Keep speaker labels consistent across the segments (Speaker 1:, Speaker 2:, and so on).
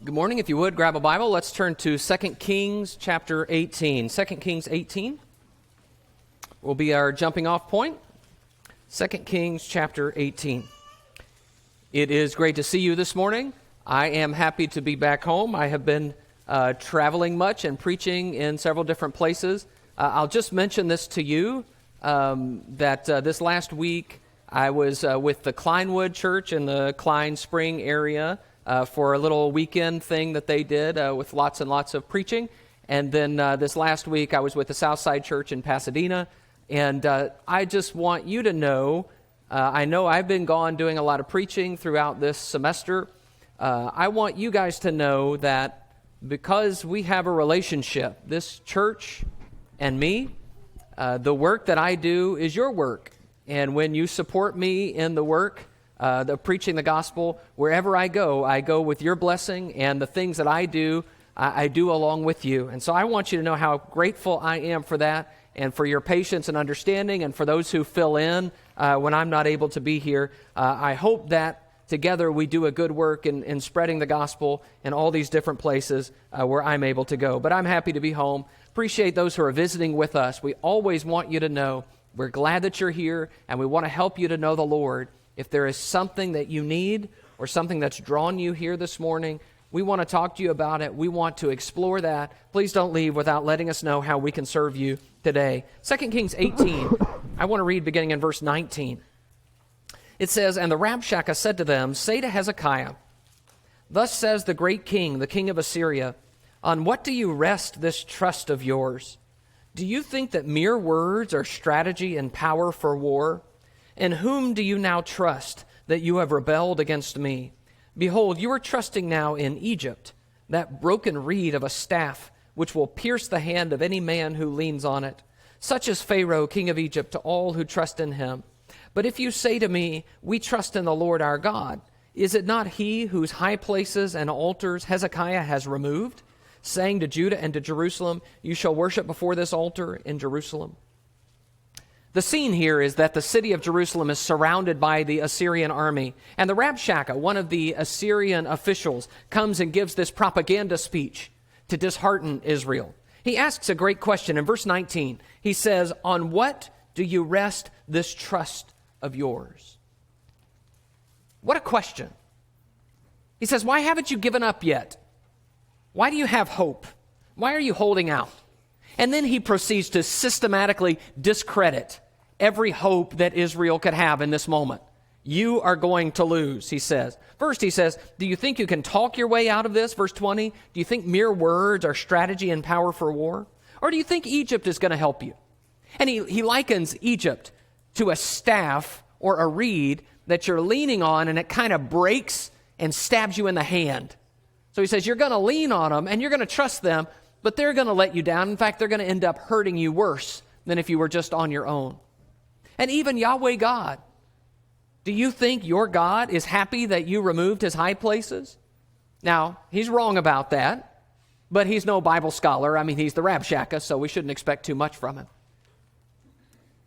Speaker 1: Good morning. If you would, grab a Bible. Let's turn to 2 Kings chapter 18. 2 Kings 18 will be our jumping off point. 2 Kings chapter 18. It is great to see you this morning. I am happy to be back home. I have been traveling much and preaching in several different places. I'll just mention this to you, that this last week I was with the Kleinwood Church in the Klein Spring area for a little weekend thing that they did with lots and lots of preaching. And then this last week I was with the Southside Church in Pasadena. And I just want you to know, I know I've been gone doing a lot of preaching throughout this semester. I want you guys to know that because we have a relationship, this church and me, the work that I do is your work. And when you support me in the work, the preaching the gospel, wherever I go with your blessing, and the things that I do along with you. And so I want you to know how grateful I am for that, and for your patience and understanding, and for those who fill in when I'm not able to be here. I hope that together we do a good work in spreading the gospel in all these different places where I'm able to go. But I'm happy to be home. Appreciate those who are visiting with us. We always want you to know we're glad that you're here, and we want to help you to know the Lord. If there is something that you need or something that's drawn you here this morning, we want to talk to you about it. We want to explore that. Please don't leave without letting us know how we can serve you today. 2 Kings 18, I want to read beginning in verse 19. It says, "And the Rabshakeh said to them, Say to Hezekiah, Thus says the great king, the king of Assyria, On what do you rest this trust of yours? Do you think that mere words are strategy and power for war? In whom do you now trust that you have rebelled against me? Behold, you are trusting now in Egypt, that broken reed of a staff, which will pierce the hand of any man who leans on it. Such is Pharaoh, king of Egypt, to all who trust in him. But if you say to me, We trust in the Lord our God, is it not he whose high places and altars Hezekiah has removed, saying to Judah and to Jerusalem, You shall worship before this altar in Jerusalem? The scene here is that the city of Jerusalem is surrounded by the Assyrian army, and the Rabshakeh, one of the Assyrian officials, comes and gives this propaganda speech to dishearten Israel. He asks a great question. In verse 19, he says, On what do you rest this trust of yours? What a question. He says, Why haven't you given up yet? Why do you have hope? Why are you holding out? And then he proceeds to systematically discredit every hope that Israel could have in this moment. You are going to lose, he says. First, he says, do you think you can talk your way out of this? Verse 20, do you think mere words are strategy and power for war? Or do you think Egypt is going to help you? And he likens Egypt to a staff or a reed that you're leaning on, and it kind of breaks and stabs you in the hand. So he says, you're going to lean on them, and you're going to trust them, but they're going to let you down. In fact, they're going to end up hurting you worse than if you were just on your own. And even Yahweh God, do you think your God is happy that you removed his high places? Now, he's wrong about that, but he's no Bible scholar. I mean, he's the Rabshakeh, so we shouldn't expect too much from him.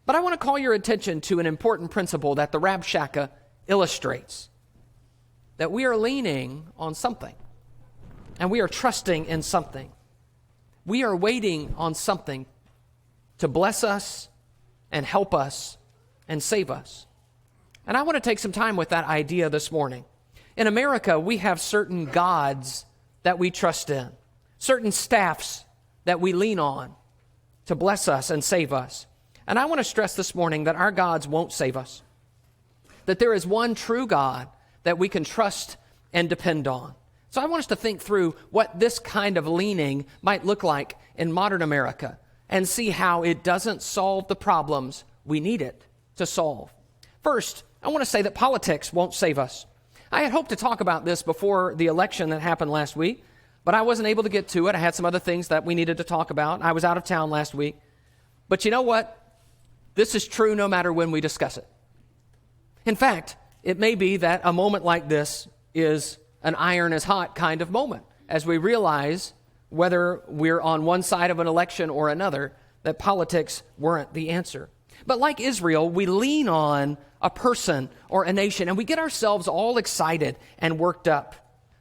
Speaker 1: But I want to call your attention to an important principle that the Rabshakeh illustrates, that we are leaning on something, and we are trusting in something. We are waiting on something to bless us and help us and save us. And I want to take some time with that idea this morning. In America, we have certain gods that we trust in, certain staffs that we lean on to bless us and save us. And I want to stress this morning that our gods won't save us, that there is one true God that we can trust and depend on. So I want us to think through what this kind of leaning might look like in modern America and see how it doesn't solve the problems we need it to solve. First, I want to say that politics won't save us. I had hoped to talk about this before the election that happened last week, but I wasn't able to get to it. I had some other things that we needed to talk about. I was out of town last week. But you know what? This is true no matter when we discuss it. In fact, it may be that a moment like this is an iron is hot kind of moment, as we realize whether we're on one side of an election or another, that politics weren't the answer. But like Israel, we lean on a person or a nation, and we get ourselves all excited and worked up.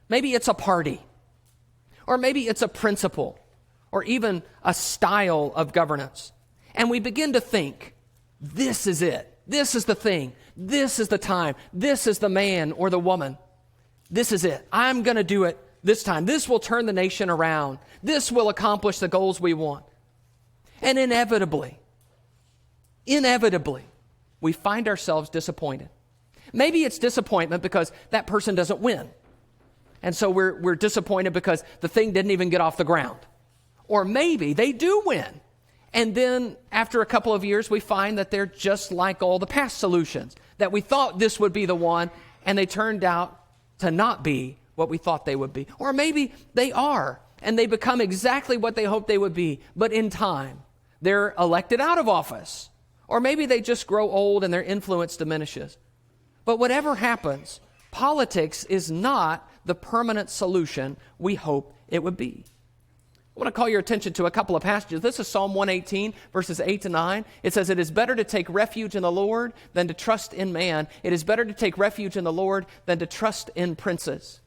Speaker 1: Maybe it's a party. Or maybe it's a principle or even a style of governance. And we begin to think, this is it. This is the thing. This is the time. This is the man or the woman. This is it. I'm going to do it this time. This will turn the nation around. This will accomplish the goals we want. And inevitably, we find ourselves disappointed. Maybe it's disappointment because that person doesn't win. And so we're disappointed because the thing didn't even get off the ground. Or maybe they do win. And then after a couple of years, we find that they're just like all the past solutions, that we thought this would be the one, and they turned out to not be what we thought they would be. Or maybe they are, and they become exactly what they hoped they would be, but in time, they're elected out of office. Or maybe they just grow old and their influence diminishes. But whatever happens, politics is not the permanent solution we hope it would be. I want to call your attention to a couple of passages. This is Psalm 118, verses 8 to 9. It says, "It is better to take refuge in the Lord than to trust in man. It is better to take refuge in the Lord than to trust in princes."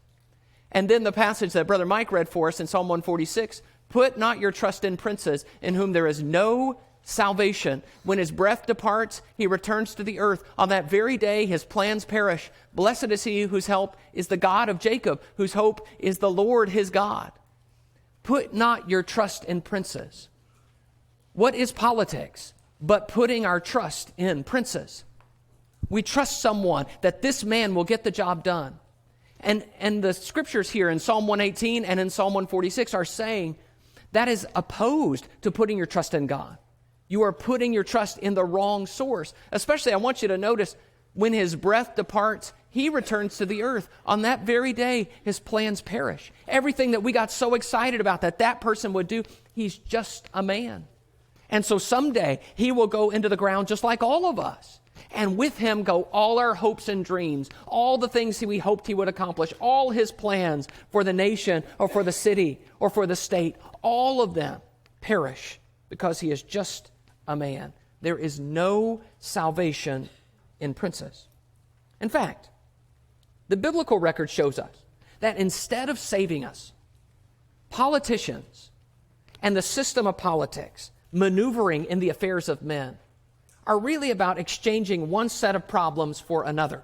Speaker 1: And then the passage that Brother Mike read for us in Psalm 146, "Put not your trust in princes, in whom there is no salvation. When his breath departs, he returns to the earth. On that very day, his plans perish. Blessed is he whose help is the God of Jacob, whose hope is the Lord his God." Put not your trust in princes. What is politics but putting our trust in princes? We trust someone that this man will get the job done. And the scriptures here in Psalm 118 and in Psalm 146 are saying that is opposed to putting your trust in God. You are putting your trust in the wrong source. Especially, I want you to notice, when his breath departs, he returns to the earth. On that very day, his plans perish. Everything that we got so excited about that person would do, he's just a man. And so someday, he will go into the ground just like all of us. And with him go all our hopes and dreams, all the things we hoped he would accomplish, all his plans for the nation or for the city or for the state. All of them perish because he is just a man. There is no salvation in princes. In fact, the biblical record shows us that instead of saving us, politicians and the system of politics, maneuvering in the affairs of men, are really about exchanging one set of problems for another.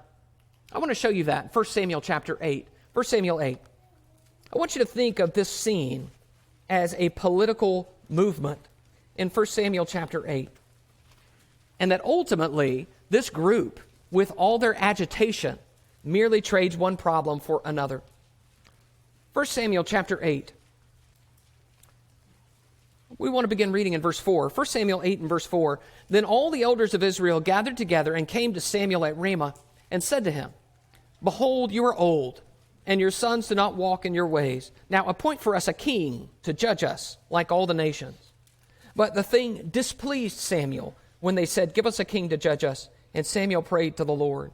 Speaker 1: I want to show you that in 1 Samuel chapter 8. 1 Samuel 8. I want you to think of this scene as a political movement in 1 Samuel chapter 8. And that ultimately, this group, with all their agitation, merely trades one problem for another. 1 Samuel chapter 8. We want to begin reading in verse 4. 1 Samuel 8 and verse 4. "Then all the elders of Israel gathered together and came to Samuel at Ramah and said to him, 'Behold, you are old, and your sons do not walk in your ways. Now appoint for us a king to judge us like all the nations.' But the thing displeased Samuel when they said, 'Give us a king to judge us.' And Samuel prayed to the Lord."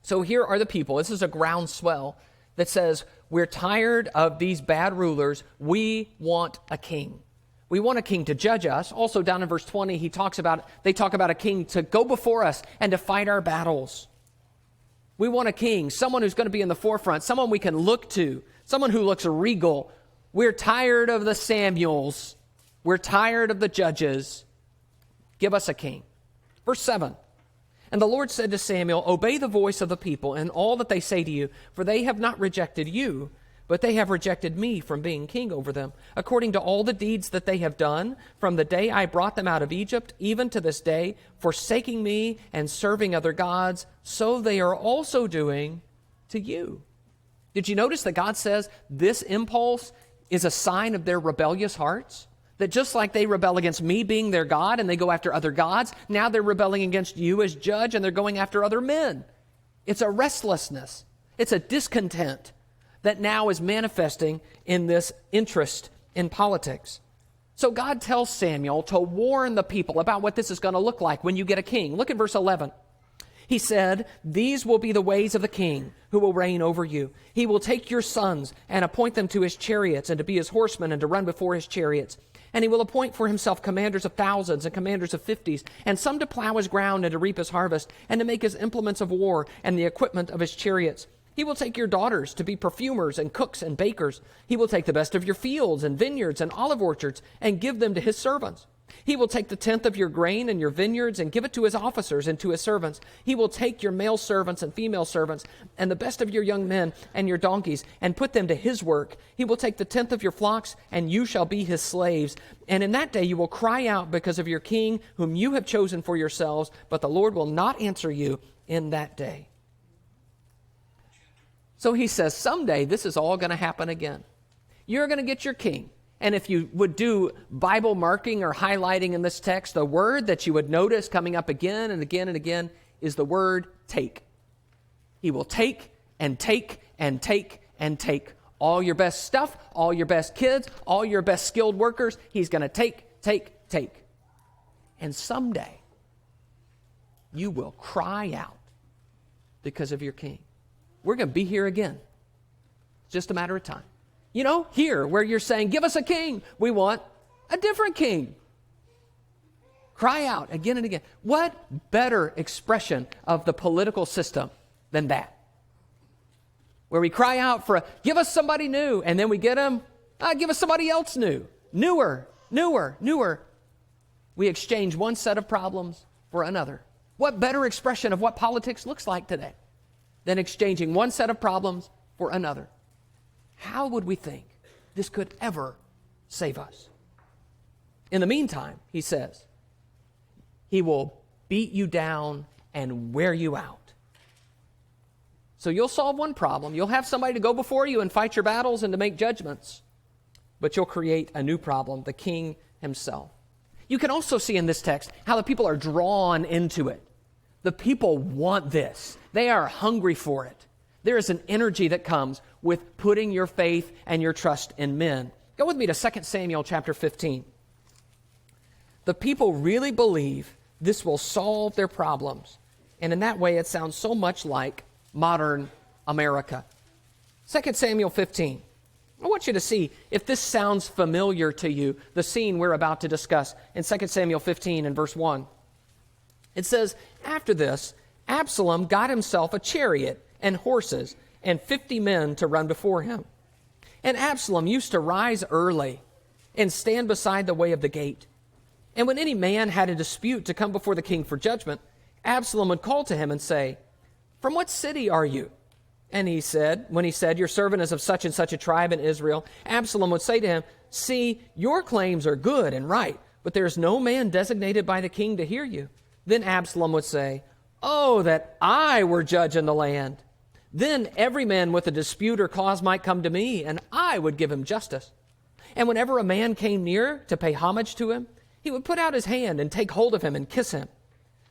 Speaker 1: So here are the people. This is a groundswell that says, we're tired of these bad rulers. We want a king. We want a king to judge us. Also down in verse 20, they talk about a king to go before us and to fight our battles. We want a king, someone who's going to be in the forefront, someone we can look to, someone who looks regal. We're tired of the Samuels. We're tired of the judges. Give us a king. Verse 7. "And the Lord said to Samuel, Obey the voice of the people and all that they say to you, for they have not rejected you, but they have rejected me from being king over them, according to all the deeds that they have done, from the day I brought them out of Egypt, even to this day, forsaking me and serving other gods, so they are also doing to you." Did you notice that God says this impulse is a sign of their rebellious hearts? That just like they rebel against me being their God and they go after other gods, now they're rebelling against you as judge and they're going after other men. It's a restlessness. It's a discontent that now is manifesting in this interest in politics. So God tells Samuel to warn the people about what this is going to look like when you get a king. Look at verse 11. He said, "These will be the ways of the king who will reign over you. He will take your sons and appoint them to his chariots and to be his horsemen and to run before his chariots. And he will appoint for himself commanders of thousands and commanders of 50s, and some to plow his ground and to reap his harvest, and to make his implements of war and the equipment of his chariots. He will take your daughters to be perfumers and cooks and bakers. He will take the best of your fields and vineyards and olive orchards and give them to his servants. He will take the tenth of your grain and your vineyards and give it to his officers and to his servants. He will take your male servants and female servants and the best of your young men and your donkeys and put them to his work. He will take the tenth of your flocks, and you shall be his slaves. And in that day you will cry out because of your king whom you have chosen for yourselves, but the Lord will not answer you in that day. So he says, someday this is all going to happen again. You're going to get your king. And if you would do Bible marking or highlighting in this text, the word that you would notice coming up again and again and again is the word take. He will take and take and take and take all your best stuff, all your best kids, all your best skilled workers. He's going to take. And someday you will cry out because of your king. We're going to be here again. It's just a matter of time. You know, here where you're saying, give us a king. We want a different king. Cry out again and again. What better expression of the political system than that? Where we cry out for, give us somebody new, and then we get them, give us somebody else new. Newer. We exchange one set of problems for another. What better expression of what politics looks like today than exchanging one set of problems for another? How would we think this could ever save us? In the meantime, he says, he will beat you down and wear you out. So you'll solve one problem. You'll have somebody to go before you and fight your battles and to make judgments. But you'll create a new problem, the king himself. You can also see in this text how the people are drawn into it. The people want this. They are hungry for it. There is an energy that comes with putting your faith and your trust in men. Go with me to 2 Samuel chapter 15. The people really believe this will solve their problems. And in that way, it sounds so much like modern America. 2 Samuel 15. I want you to see if this sounds familiar to you, the scene we're about to discuss in 2 Samuel 15 and verse 1. It says, after this, Absalom got himself a chariot and horses and 50 men to run before him. And Absalom used to rise early and stand beside the way of the gate. And when any man had a dispute to come before the king for judgment, Absalom would call to him and say, from what city are you? And when he said, your servant is of such and such a tribe in Israel, Absalom would say to him, see, your claims are good and right, but there is no man designated by the king to hear you. Then Absalom would say, oh, that I were judge in the land. Then every man with a dispute or cause might come to me, and I would give him justice. And whenever a man came near to pay homage to him, he would put out his hand and take hold of him and kiss him.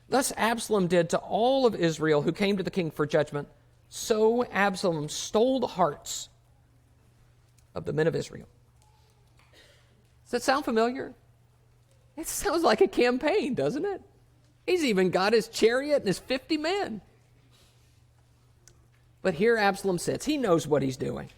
Speaker 1: Thus Absalom did to all of Israel who came to the king for judgment. So Absalom stole the hearts of the men of Israel. Does that sound familiar? It sounds like a campaign, doesn't it? He's even got his chariot and his 50 men. But here Absalom sits. He knows what he's doing.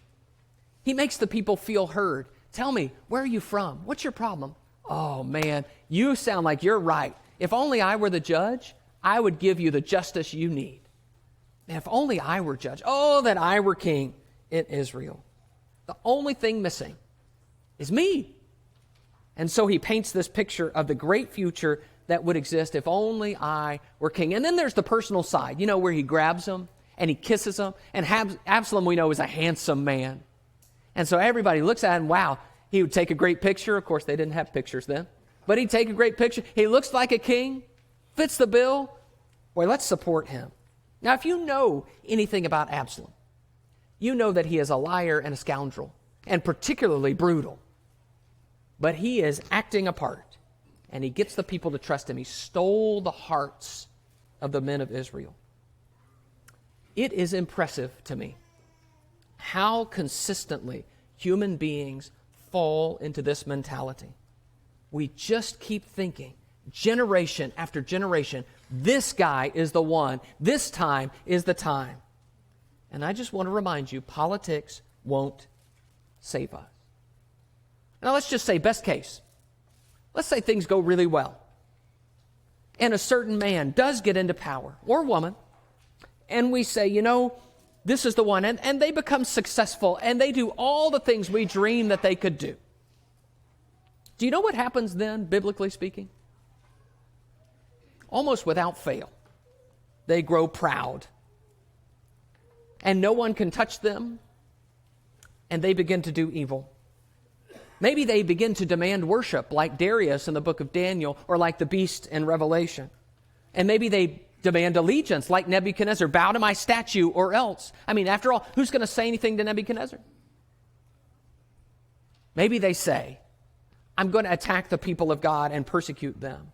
Speaker 1: He makes the people feel heard. Tell me, where are you from? What's your problem? Oh, man, you sound like you're right. If only I were the judge, I would give you the justice you need. Man, if only I were judge. Oh, that I were king in Israel. The only thing missing is me. And so he paints this picture of the great future that would exist if only I were king. And then there's the personal side, where he grabs them and he kisses them. And Absalom, we know, is a handsome man. And so everybody looks at him, wow, he would take a great picture. Of course, they didn't have pictures then. But he'd take a great picture. He looks like a king, fits the bill. Boy, let's support him. Now, if you know anything about Absalom, you know that he is a liar and a scoundrel, and particularly brutal. But he is acting a part, and he gets the people to trust him. He stole the hearts of the men of Israel. It is impressive to me how consistently human beings fall into this mentality. We just keep thinking, generation after generation, this guy is the one, this time is the time. And I just want to remind you, politics won't save us. Now let's just say best case. Let's say things go really well. And a certain man does get into power, or woman, and we say, this is the one. And they become successful, and they do all the things we dream that they could do. Do you know what happens then, biblically speaking? Almost without fail, they grow proud. And no one can touch them, and they begin to do evil. Maybe they begin to demand worship like Darius in the book of Daniel, or like the beast in Revelation. And maybe they demand allegiance like Nebuchadnezzar. Bow to my statue or else. I mean, after all, who's going to say anything to Nebuchadnezzar? Maybe they say, I'm going to attack the people of God and persecute them.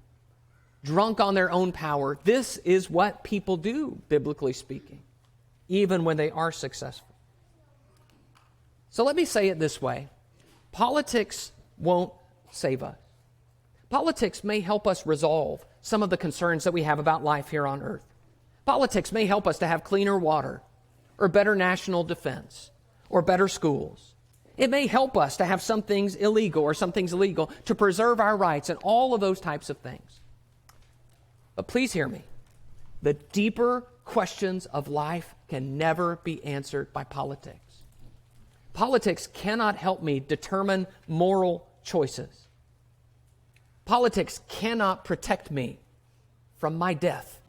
Speaker 1: Drunk on their own power. This is what people do, biblically speaking, even when they are successful. So let me say it this way. Politics won't save us. Politics may help us resolve some of the concerns that we have about life here on earth. Politics may help us to have cleaner water, or better national defense, or better schools. It may help us to have some things illegal or some things legal, to preserve our rights and all of those types of things. But please hear me. The deeper questions of life can never be answered by politics. Politics cannot help me determine moral choices. Politics cannot protect me from my death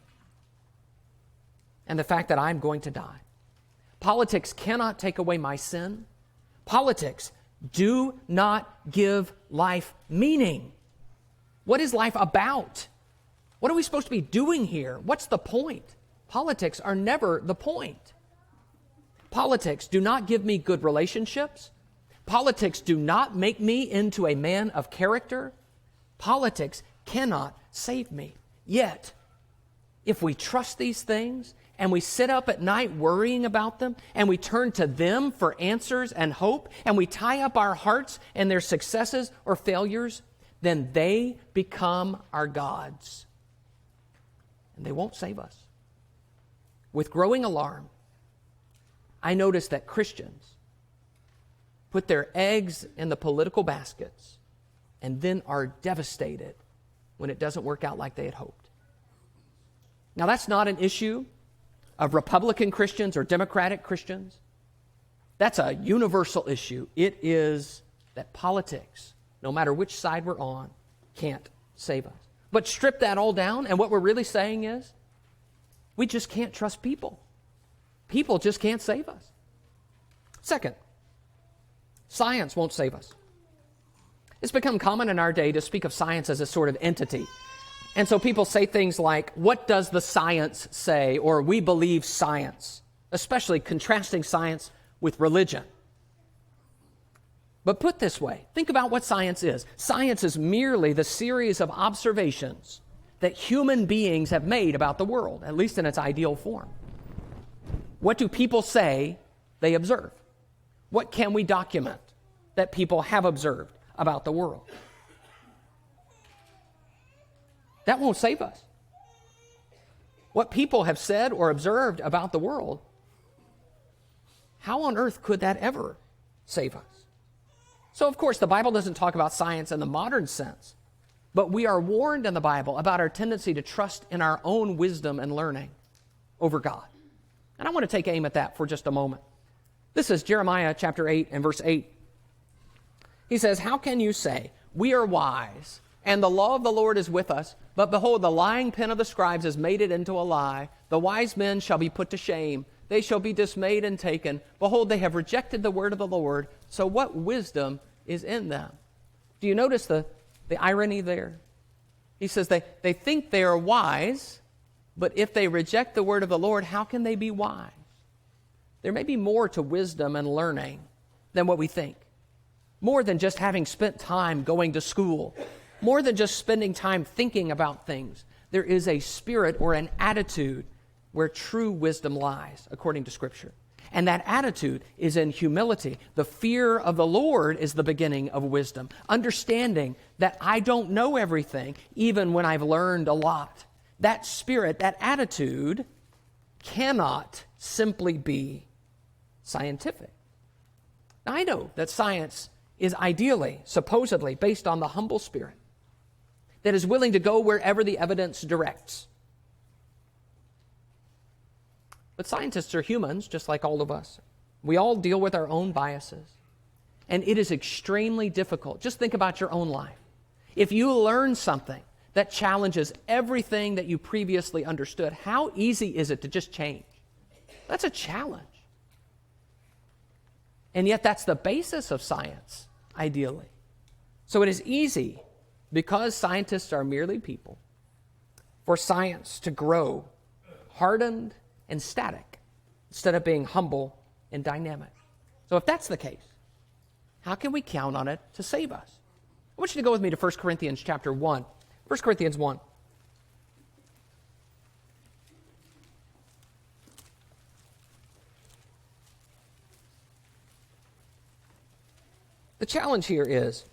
Speaker 1: and the fact that I'm going to die. Politics cannot take away my sin. Politics do not give life meaning. What is life about? What are we supposed to be doing here? What's the point? Politics are never the point. Politics do not give me good relationships. Politics do not make me into a man of character. Politics cannot save me. Yet, if we trust these things and we sit up at night worrying about them and we turn to them for answers and hope and we tie up our hearts in their successes or failures, then they become our gods. And they won't save us. With growing alarm, I notice that Christians put their eggs in the political baskets and then are devastated when it doesn't work out like they had hoped. Now, that's not an issue of Republican Christians or Democratic Christians. That's a universal issue. It is that politics, no matter which side we're on, can't save us. But strip that all down, and what we're really saying is, we just can't trust people. People just can't save us. Second, science won't save us. It's become common in our day to speak of science as a sort of entity. And so people say things like, what does the science say? Or we believe science, especially contrasting science with religion. But put this way, think about what science is. Science is merely the series of observations that human beings have made about the world, at least in its ideal form. What do people say they observe? What can we document that people have observed about the world? That won't save us. What people have said or observed about the world, how on earth could that ever save us? So, of course, the Bible doesn't talk about science in the modern sense, but we are warned in the Bible about our tendency to trust in our own wisdom and learning over God. And I want to take aim at that for just a moment. This is Jeremiah chapter 8 and verse 8. He says, how can you say, we are wise, and the law of the Lord is with us, but behold, the lying pen of the scribes has made it into a lie. The wise men shall be put to shame. They shall be dismayed and taken. Behold, they have rejected the word of the Lord. So what wisdom is in them? Do you notice the irony there? He says they think they are wise, but if they reject the word of the Lord, how can they be wise? There may be more to wisdom and learning than what we think. More than just having spent time going to school. More than just spending time thinking about things. There is a spirit or an attitude where true wisdom lies, according to Scripture. And that attitude is in humility. The fear of the Lord is the beginning of wisdom. Understanding that I don't know everything, even when I've learned a lot. That spirit, that attitude, cannot simply be scientific. Now, I know that science is ideally, supposedly, based on the humble spirit that is willing to go wherever the evidence directs. But scientists are humans, just like all of us. We all deal with our own biases. And it is extremely difficult. Just think about your own life. If you learn something that challenges everything that you previously understood, how easy is it to just change? That's a challenge. And yet that's the basis of science, ideally. So it is easy, because scientists are merely people, for science to grow hardened and static instead of being humble and dynamic. So if that's the case, how can we count on it to save us? I want you to go with me to 1 Corinthians chapter 1. 1 Corinthians 1. The challenge here is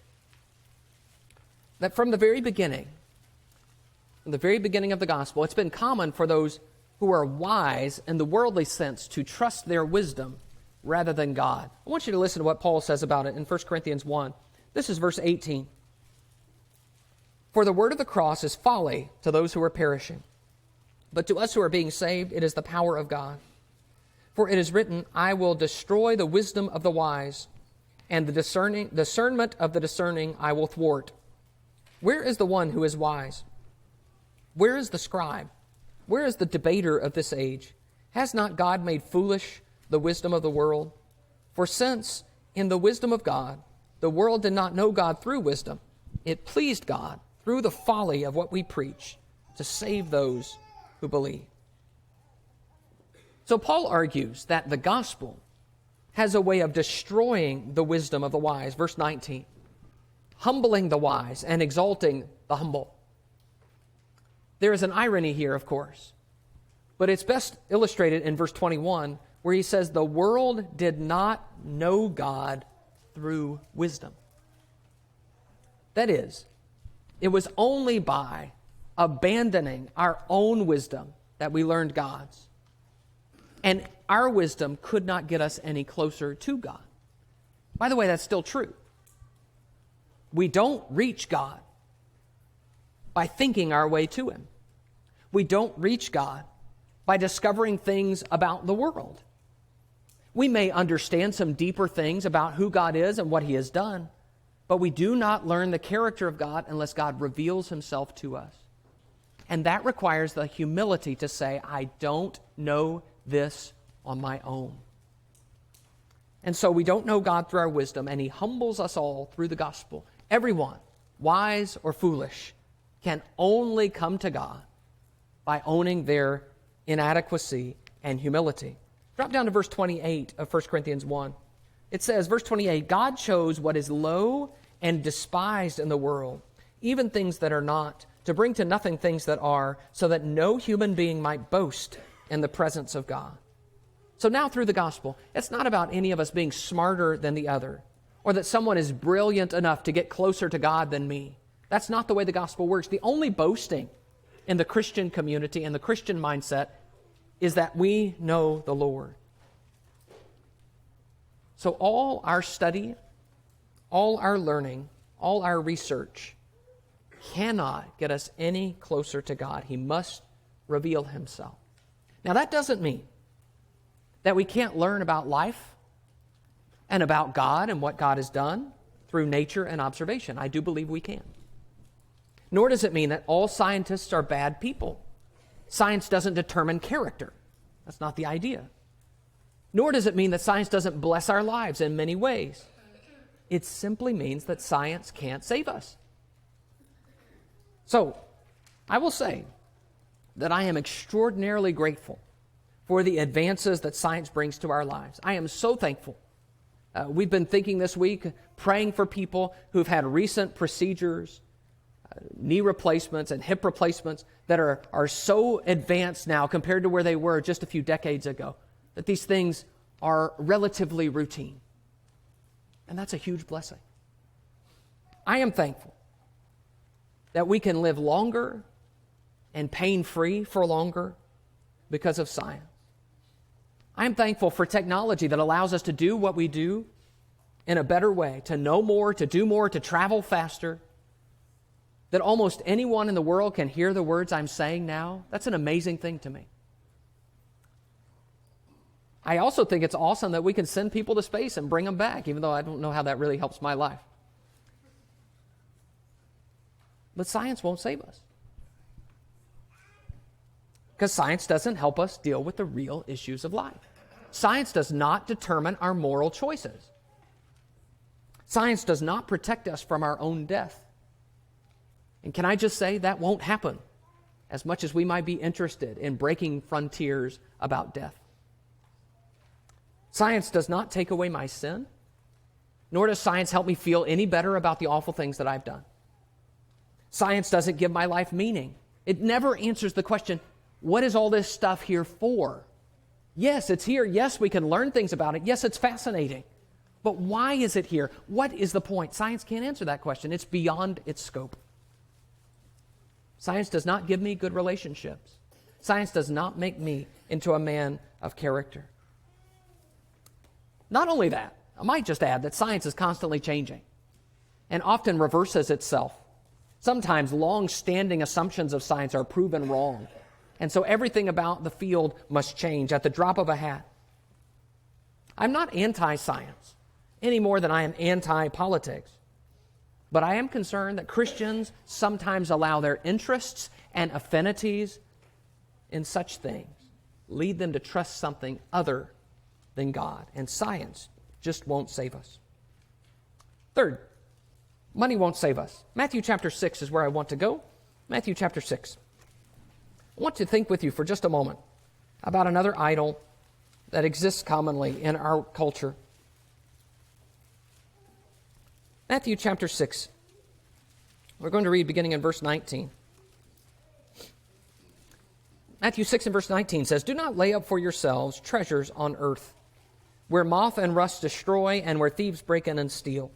Speaker 1: that from the very beginning of the gospel, it's been common for those who are wise in the worldly sense to trust their wisdom rather than God. I want you to listen to what Paul says about it in 1 Corinthians 1. This is verse 18. For the word of the cross is folly to those who are perishing, but to us who are being saved, it is the power of God. For it is written, I will destroy the wisdom of the wise, and the discernment of the discerning I will thwart. Where is the one who is wise? Where is the scribe? Where is the debater of this age? Has not God made foolish the wisdom of the world? For since in the wisdom of God, the world did not know God through wisdom, it pleased God through the folly of what we preach to save those who believe. So Paul argues that the gospel has a way of destroying the wisdom of the wise. Verse 19, humbling the wise and exalting the humble. There is an irony here, of course, but it's best illustrated in verse 21, where he says, the world did not know God through wisdom. That is, it was only by abandoning our own wisdom that we learned God's. And our wisdom could not get us any closer to God. By the way, that's still true. We don't reach God by thinking our way to Him. We don't reach God by discovering things about the world. We may understand some deeper things about who God is and what He has done, but we do not learn the character of God unless God reveals Himself to us. And that requires the humility to say, I don't know this on my own. And so we don't know God through our wisdom, and He humbles us all through the gospel. Everyone, wise or foolish, can only come to God by owning their inadequacy and humility. Drop down to verse 28 of 1 Corinthians 1. It says, verse 28, God chose what is low and despised in the world, even things that are not, to bring to nothing things that are, so that no human being might boast in the presence of God. So now through the gospel, it's not about any of us being smarter than the other, or that someone is brilliant enough to get closer to God than me. That's not the way the gospel works. The only boasting in the Christian community and the Christian mindset is that we know the Lord. So all our study, all our learning, all our research cannot get us any closer to God. He must reveal Himself. Now that doesn't mean that we can't learn about life and about God and what God has done through nature and observation. I do believe we can. Nor does it mean that all scientists are bad people. Science doesn't determine character. That's not the idea. Nor does it mean that science doesn't bless our lives in many ways. It simply means that science can't save us. So, I will say that I am extraordinarily grateful for the advances that science brings to our lives. I am so thankful. We've been thinking this week, praying for people who've had recent procedures, knee replacements and hip replacements that are so advanced now compared to where they were just a few decades ago, that these things are relatively routine. And that's a huge blessing. I am thankful that we can live longer and pain-free for longer because of science. I am thankful for technology that allows us to do what we do in a better way, to know more, to do more, to travel faster, that almost anyone in the world can hear the words I'm saying now. That's an amazing thing to me. I also think it's awesome that we can send people to space and bring them back, even though I don't know how that really helps my life. But science won't save us. Because science doesn't help us deal with the real issues of life. Science does not determine our moral choices. Science does not protect us from our own death. And can I just say that won't happen, as much as we might be interested in breaking frontiers about death. Science does not take away my sin, nor does science help me feel any better about the awful things that I've done. Science doesn't give my life meaning. It never answers the question, what is all this stuff here for? Yes, it's here. Yes, we can learn things about it. Yes, it's fascinating. But why is it here? What is the point? Science can't answer that question. It's beyond its scope. Science does not give me good relationships. Science does not make me into a man of character. Not only that, I might just add that science is constantly changing and often reverses itself. Sometimes long-standing assumptions of science are proven wrong, and so everything about the field must change at the drop of a hat. I'm not anti-science any more than I am anti-politics, but I am concerned that Christians sometimes allow their interests and affinities in such things lead them to trust something other than God, and science just won't save us. Third, money won't save us. Matthew chapter 6 is where I want to go. Matthew chapter 6. I want to think with you for just a moment about another idol that exists commonly in our culture. Matthew chapter 6. We're going to read beginning in verse 19. Matthew 6 and verse 19 says, "Do not lay up for yourselves treasures on earth, where moth and rust destroy and where thieves break in and steal.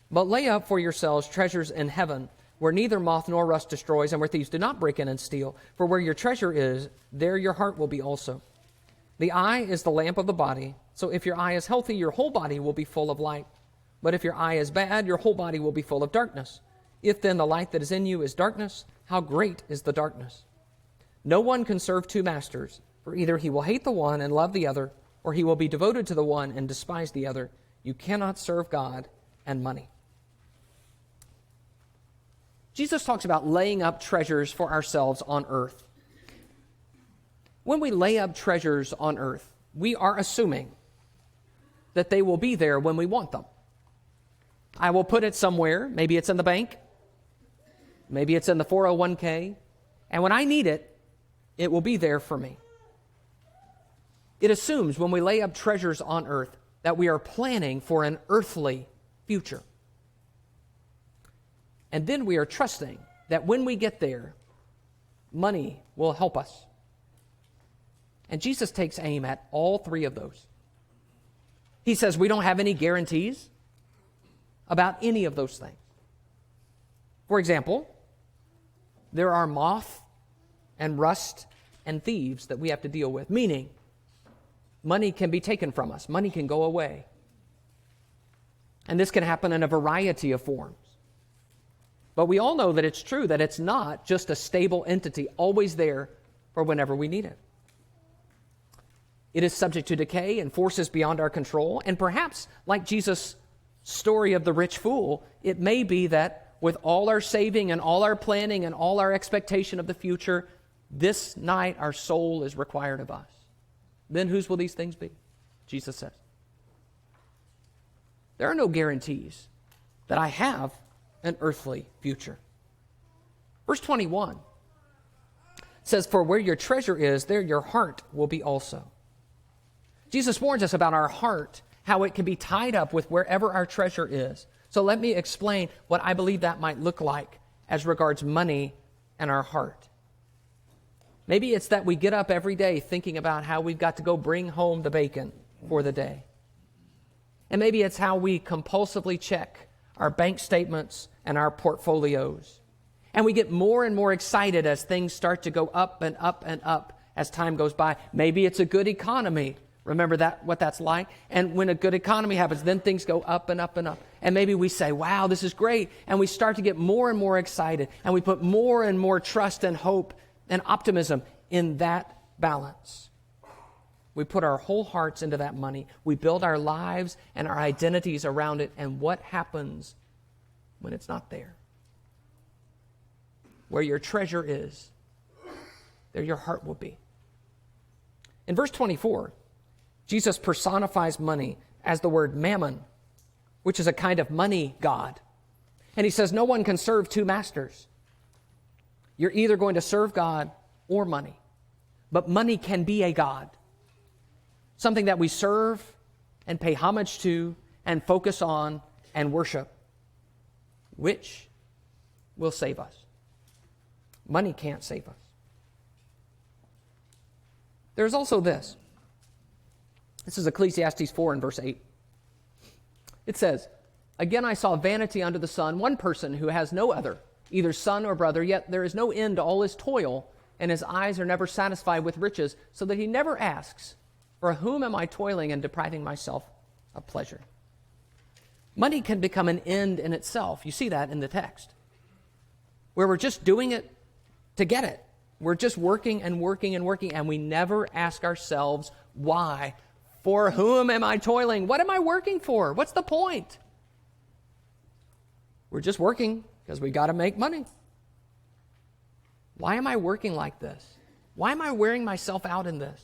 Speaker 1: But lay up for yourselves treasures in heaven, where neither moth nor rust destroys and where thieves do not break in and steal. For where your treasure is, there your heart will be also. The eye is the lamp of the body, so if your eye is healthy, your whole body will be full of light. But if your eye is bad, your whole body will be full of darkness. If then the light that is in you is darkness, how great is the darkness? No one can serve two masters, for either he will hate the one and love the other, or he will be devoted to the one and despise the other. You cannot serve God and money." Jesus talks about laying up treasures for ourselves on earth. When we lay up treasures on earth, we are assuming that they will be there when we want them. I will put it somewhere. Maybe it's in the bank. Maybe it's in the 401k. And when I need it, it will be there for me. It assumes when we lay up treasures on earth that we are planning for an earthly future. And then we are trusting that when we get there, money will help us. And Jesus takes aim at all three of those. He says we don't have any guarantees about any of those things. For example, there are moth and rust and thieves that we have to deal with, meaning money can be taken from us. Money can go away. And this can happen in a variety of forms. But we all know that it's true that it's not just a stable entity always there for whenever we need it. It is subject to decay and forces beyond our control. And perhaps, like Jesus' story of the rich fool, it may be that with all our saving and all our planning and all our expectation of the future, this night our soul is required of us. Then whose will these things be? Jesus says. There are no guarantees that I have an earthly future. Verse 21 says, "For where your treasure is, there your heart will be also." Jesus warns us about our heart, how it can be tied up with wherever our treasure is. So let me explain what I believe that might look like as regards money and our heart. Maybe it's that we get up every day thinking about how we've got to go bring home the bacon for the day. And maybe it's how we compulsively check our bank statements and our portfolios. And we get more and more excited as things start to go up and up and up as time goes by. Maybe it's a good economy. Remember that, what that's like? And when a good economy happens, then things go up and up and up. And maybe we say, wow, this is great. And we start to get more and more excited. And we put more and more trust and hope and optimism in that balance. We put our whole hearts into that money. We build our lives and our identities around it. And what happens when it's not there? Where your treasure is, there your heart will be. In verse 24, Jesus personifies money as the word mammon, which is a kind of money god. And he says no one can serve two masters. You're either going to serve God or money. But money can be a god, something that we serve and pay homage to and focus on and worship. Which will save us? Money can't save us. There's also this. This is Ecclesiastes 4 and verse 8. It says, "Again I saw vanity under the sun, one person who has no other, either son or brother, yet there is no end to all his toil, and his eyes are never satisfied with riches, so that he never asks, for whom am I toiling and depriving myself of pleasure?" Money can become an end in itself. You see that in the text, where we're just doing it to get it. We're just working and working and working, and we never ask ourselves, why? For whom am I toiling? What am I working for? What's the point? We're just working because we got to make money. Why am I working like this? Why am I wearing myself out in this?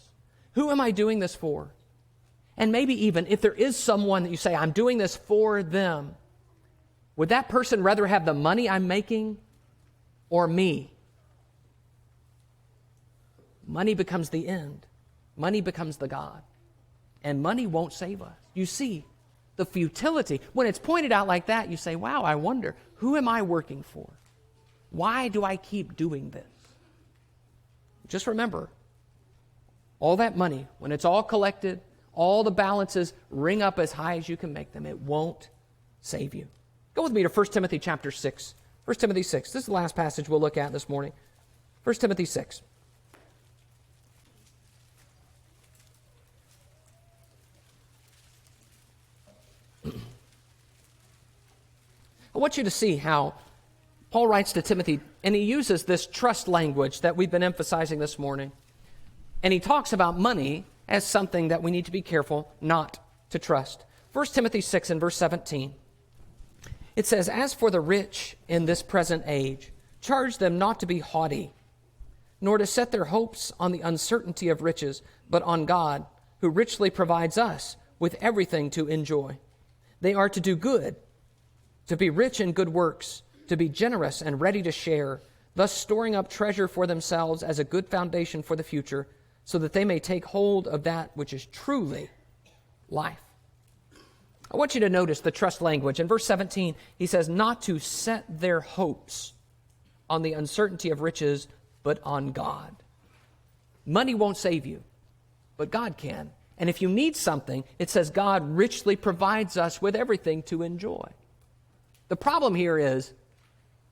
Speaker 1: Who am I doing this for? And maybe even if there is someone that you say, I'm doing this for them, would that person rather have the money I'm making or me? Money becomes the end. Money becomes the God. And money won't save us. You see the futility. When it's pointed out like that, you say, wow, I wonder, who am I working for? Why do I keep doing this? Just remember, all that money, when it's all collected, all the balances ring up as high as you can make them, it won't save you. Go with me to 1 Timothy chapter 6. 1 Timothy 6. This is the last passage we'll look at this morning. 1 Timothy 6. I want you to see how Paul writes to Timothy, and he uses this trust language that we've been emphasizing this morning. And he talks about money as something that we need to be careful not to trust. 1 Timothy 6 and verse 17. It says, "As for the rich in this present age, charge them not to be haughty, nor to set their hopes on the uncertainty of riches, but on God, who richly provides us with everything to enjoy. They are to do good, to be rich in good works, to be generous and ready to share, thus storing up treasure for themselves as a good foundation for the future, so that they may take hold of that which is truly life." I want you to notice the trust language. In verse 17, he says, not to set their hopes on the uncertainty of riches, but on God. Money won't save you, but God can. And if you need something, it says God richly provides us with everything to enjoy. The problem here is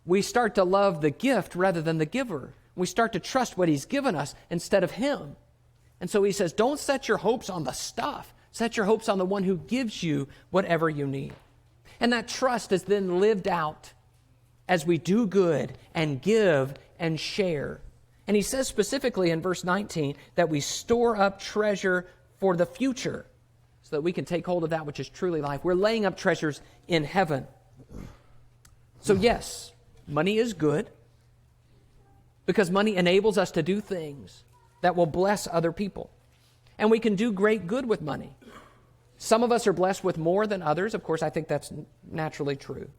Speaker 1: we start to love the gift rather than the giver. We start to trust what he's given us instead of him. And so he says, don't set your hopes on the stuff. Set your hopes on the one who gives you whatever you need. And that trust is then lived out as we do good and give and share. And he says specifically in verse 19 that we store up treasure for the future so that we can take hold of that which is truly life. We're laying up treasures in heaven. So yes, money is good because money enables us to do things that will bless other people. And we can do great good with money. Some of us are blessed with more than others. Of course, I think that's naturally true.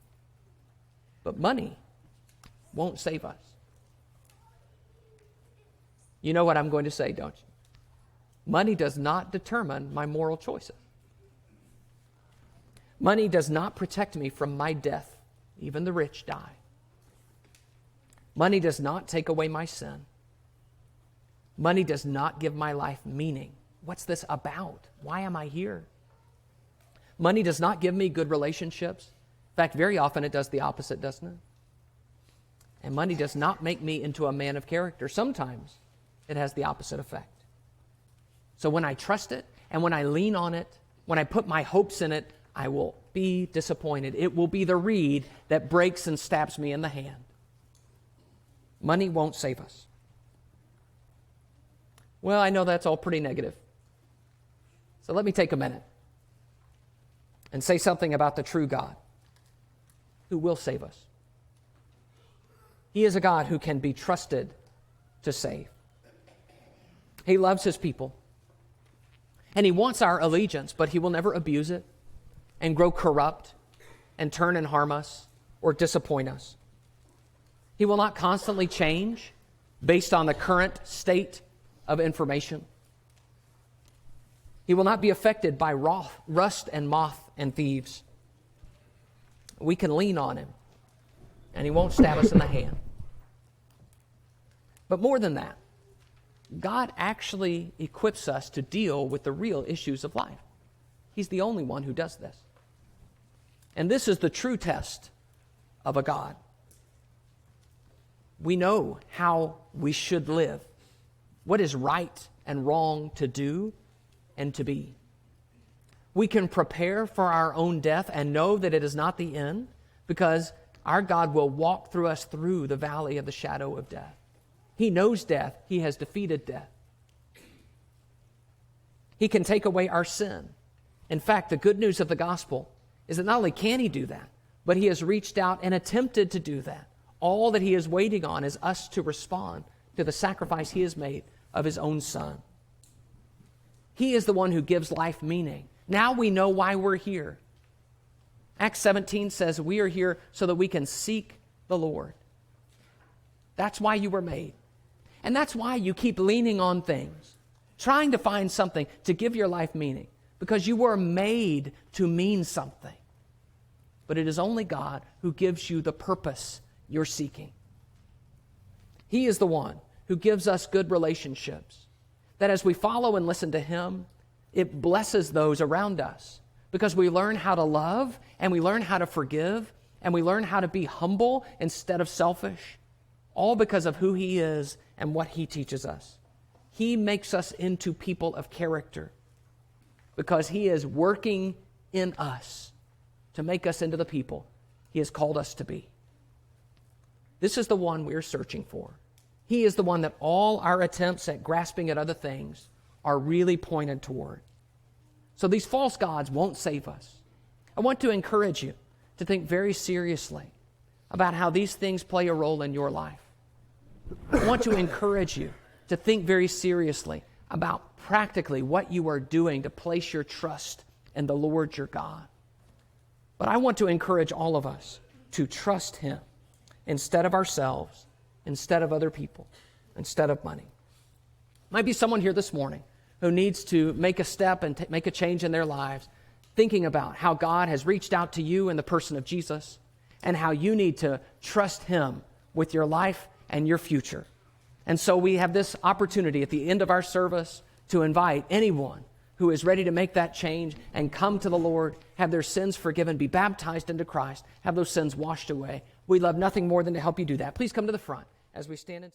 Speaker 1: But money won't save us. You know what I'm going to say, don't you? Money does not determine my moral choices. Money does not protect me from my death. Even the rich die. Money does not take away my sin. Money does not give my life meaning. What's this about? Why am I here? Money does not give me good relationships. In fact, very often it does the opposite, doesn't it? And money does not make me into a man of character. Sometimes it has the opposite effect. So when I trust it and when I lean on it, when I put my hopes in it, I will be disappointed. It will be the reed that breaks and stabs me in the hand. Money won't save us. Well, I know that's all pretty negative. So let me take a minute and say something about the true God who will save us. He is a God who can be trusted to save. He loves his people. And he wants our allegiance, but he will never abuse it and grow corrupt and turn and harm us or disappoint us. He will not constantly change based on the current state of information. He will not be affected by rust and moth and thieves. We can lean on him, and he won't stab us in the hand. But more than that, God actually equips us to deal with the real issues of life. He's the only one who does this. And this is the true test of a God. We know how we should live, what is right and wrong to do and to be. We can prepare for our own death and know that it is not the end, because our God will walk through us through the valley of the shadow of death. He knows death. He has defeated death. He can take away our sin. In fact, the good news of the gospel is that not only can he do that, but he has reached out and attempted to do that. All that he is waiting on is us to respond to the sacrifice he has made of his own son. He is the one who gives life meaning. Now we know why we're here. Acts 17 says we are here so that we can seek the Lord. That's why you were made. And that's why you keep leaning on things, trying to find something to give your life meaning, because you were made to mean something. But it is only God who gives you the purpose you're seeking. He is the one who gives us good relationships, that as we follow and listen to him, it blesses those around us, because we learn how to love, and we learn how to forgive, and we learn how to be humble instead of selfish, all because of who he is and what he teaches us. He makes us into people of character, because he is working in us to make us into the people he has called us to be. This is the one we are searching for. He is the one that all our attempts at grasping at other things are really pointed toward. So these false gods won't save us. I want to encourage you to think very seriously about how these things play a role in your life. I want to encourage you to think very seriously about practically what you are doing to place your trust in the Lord your God. But I want to encourage all of us to trust him instead of ourselves, instead of other people, instead of money. Might be someone here this morning who needs to make a step and make a change in their lives, thinking about how God has reached out to you in the person of Jesus, and how you need to trust him with your life and your future. And so we have this opportunity at the end of our service to invite anyone who is ready to make that change and come to the Lord, have their sins forgiven, be baptized into Christ, have those sins washed away. We'd love nothing more than to help you do that. Please come to the front as we stand and